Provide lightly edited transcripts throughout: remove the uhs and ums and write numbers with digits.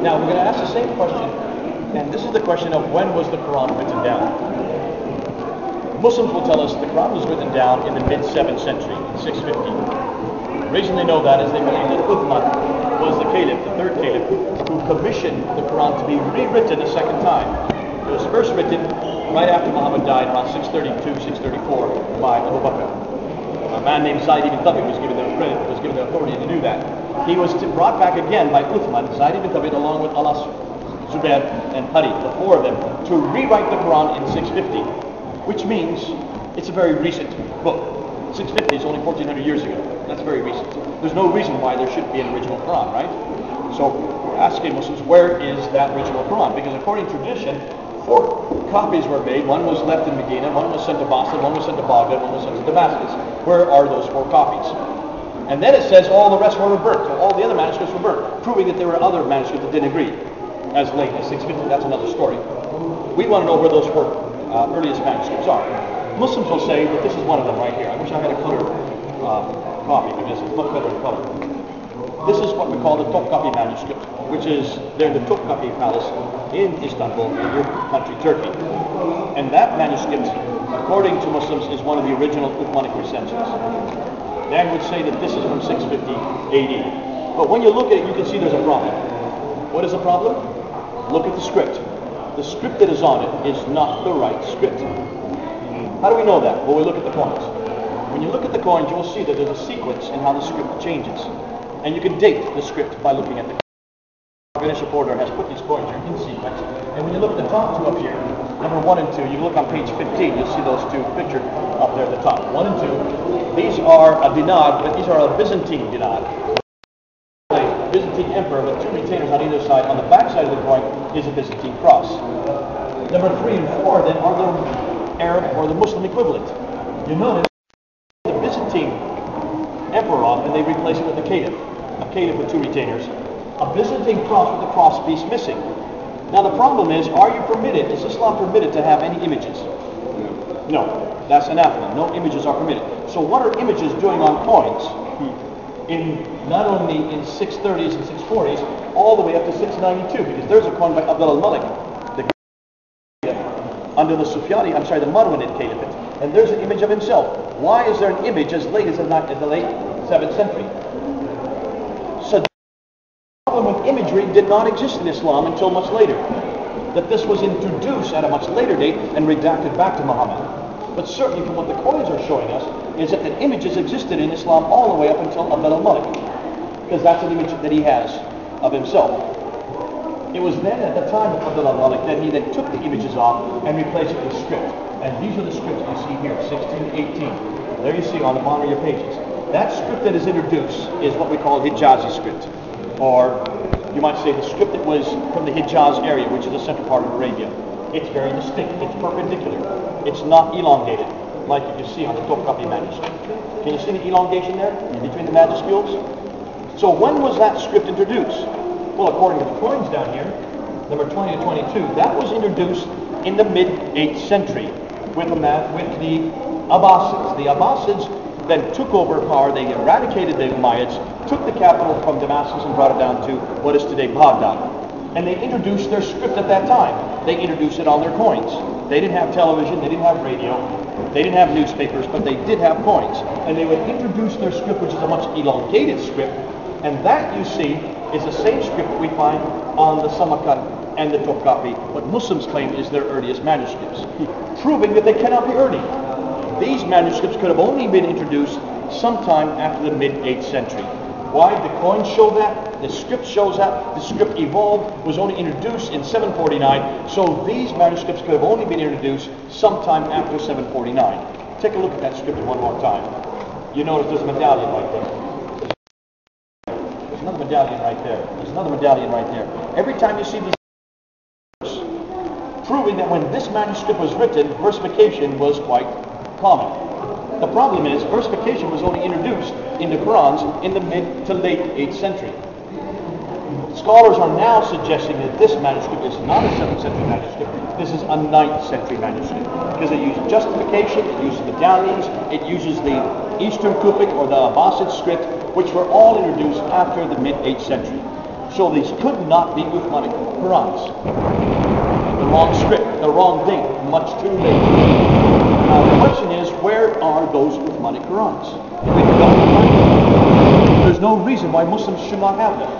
Now we're going to ask the same question, and this is the question of when was the Quran written down? Muslims will tell us the Quran was written down in the mid-7th century, in 650. The reason they know that is they believe that Uthman was the caliph, the third caliph, who commissioned the Quran to be rewritten a second time. It was first written right after Muhammad died, around 632, 634, by Abu Bakr. A man named Zayd ibn Thabit was given the credit, was given the authority to do that. He was brought back again by Uthman, Zayd ibn Thabit, along with Alas, Zubair, and Hari, the four of them, to rewrite the Quran in 650, which means it's a very recent book. 650 is only 1400 years ago. That's very recent. There's no reason why there should be an original Quran, right? So we're asking Muslims, where is that original Quran? Because according to tradition, 4 copies were made. One was left in Medina, one was sent to Basra, one was sent to Baghdad, one was sent to Damascus. Where are those 4 copies? And then it says all the rest were burnt. So all the other manuscripts were burnt, proving that there were other manuscripts that didn't agree. As late as 650, that's another story. We want to know where those 4 earliest manuscripts are. Muslims will say that this is one of them right here. I wish I had a color copy because it's much better in color. This is what we call the Topkapi manuscript, which is there in the Topkapi Palace in Istanbul, in your country, Turkey. And that manuscript, according to Muslims, is one of the original Uthmanic recensions. They would say that this is from 650 AD. But when you look at it, you can see there's a problem. What is the problem? Look at the script. The script that is on it is not the right script. How do we know that? Well, we look at the coins. When you look at the coins, you will see that there's a sequence in how the script changes. And you can date the script by looking at the Ganesh reporter has put these coins here in sequence. And when you look at the top 2 up here, number 1 and 2, you look on page 15, you'll see those 2 pictured up there at the top. 1 and 2. These are a dinar, but these are a Byzantine dinar. A Byzantine emperor with 2 retainers on either side. On the back side of the coin is a Byzantine cross. Number 3 and 4 then are the Arab or the Muslim equivalent. You notice the Byzantine emperor off and they replace it with a caliph with 2 retainers. A Byzantine cross with a cross piece missing. Now the problem is is Islam permitted to have any images? No, that's anathema. No images are permitted. So what are images doing on coins? In not only in 630s and 640s, all the way up to 692, because there's a coin by Abd al-Malik, under the the Marwanid Caliphate, and there's an image of himself. Why is there an image as late as the late 7th century? So the problem with imagery did not exist in Islam until much later. That this was introduced at a much later date and redacted back to Muhammad. But certainly from what the coins are showing us, is that the images existed in Islam all the way up until Abd al-Malik, because that's an image that he has of himself. It was then at the time of Abd al-Malik that he then took the images off and replaced it with script. And these are the scripts you see here, 16 to 18. There you see on the bottom of your pages. That script that is introduced is what we call Hijazi script. Or you might say the script that was from the Hijaz area, which is the central part of Arabia. It's very distinct. It's perpendicular. It's not elongated, like you can see on the Topkapi manuscript. Can you see the elongation there between the majuscules? So when was that script introduced? Well, according to the coins down here, number 20 to 22, that was introduced in the mid-8th century with the Abbasids. The Abbasids then took over power. They eradicated the Umayyads, took the capital from Damascus and brought it down to what is today Baghdad. And they introduced their script at that time. They introduced it on their coins. They didn't have television, they didn't have radio, they didn't have newspapers, but they did have coins. And they would introduce their script, which is a much elongated script, and that, you see, is the same script that we find on the Samarkand and the Topkapi, what Muslims claim is their earliest manuscripts, proving that they cannot be early. These manuscripts could have only been introduced sometime after the mid-8th century. Why? The coins show that, the script shows that, the script evolved, was only introduced in 749, so these manuscripts could have only been introduced sometime after 749. Take a look at that script one more time. You notice there's a medallion right there. There's another medallion right there. There's another medallion right there. Every time you see these, proving that when this manuscript was written, versification was quite common. The problem is, versification was only introduced in the Korans in the mid to late 8th century. Scholars are now suggesting that this manuscript is not a 7th century manuscript. This is a 9th century manuscript because it uses justification, it uses medallions, it uses the Eastern Kufic or the Abbasid script, which were all introduced after the mid 8th century. So these could not be Uthmanic Qurans. The wrong script, the wrong date, much too late. Now the question is, where are those Uthmanic Qurans? We don't find them. There's no reason why Muslims should not have them.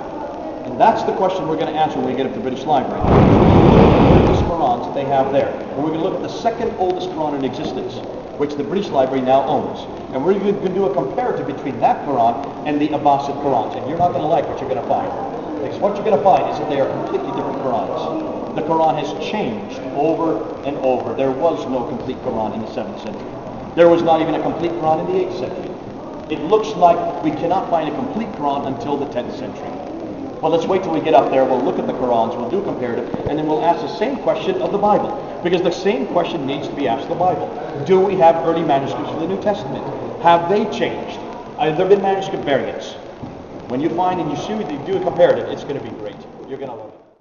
And that's the question we're going to answer when we get up to the British Library. The oldest Qurans that they have there. And we're going to look at the second oldest Quran in existence, which the British Library now owns. And we're going to do a comparative between that Quran and the Abbasid Qurans. And you're not going to like what you're going to find. Because what you're going to find is that they are completely different Qurans. The Quran has changed over and over. There was no complete Quran in the 7th century. There was not even a complete Quran in the 8th century. It looks like we cannot find a complete Quran until the 10th century. Well, let's wait till we get up there. We'll look at the Qurans, we'll do a comparative, and then we'll ask the same question of the Bible. Because the same question needs to be asked of the Bible. Do we have early manuscripts of the New Testament? Have they changed? Have there been manuscript variants? When you find and you see, you do a comparative, it's going to be great. You're going to love it.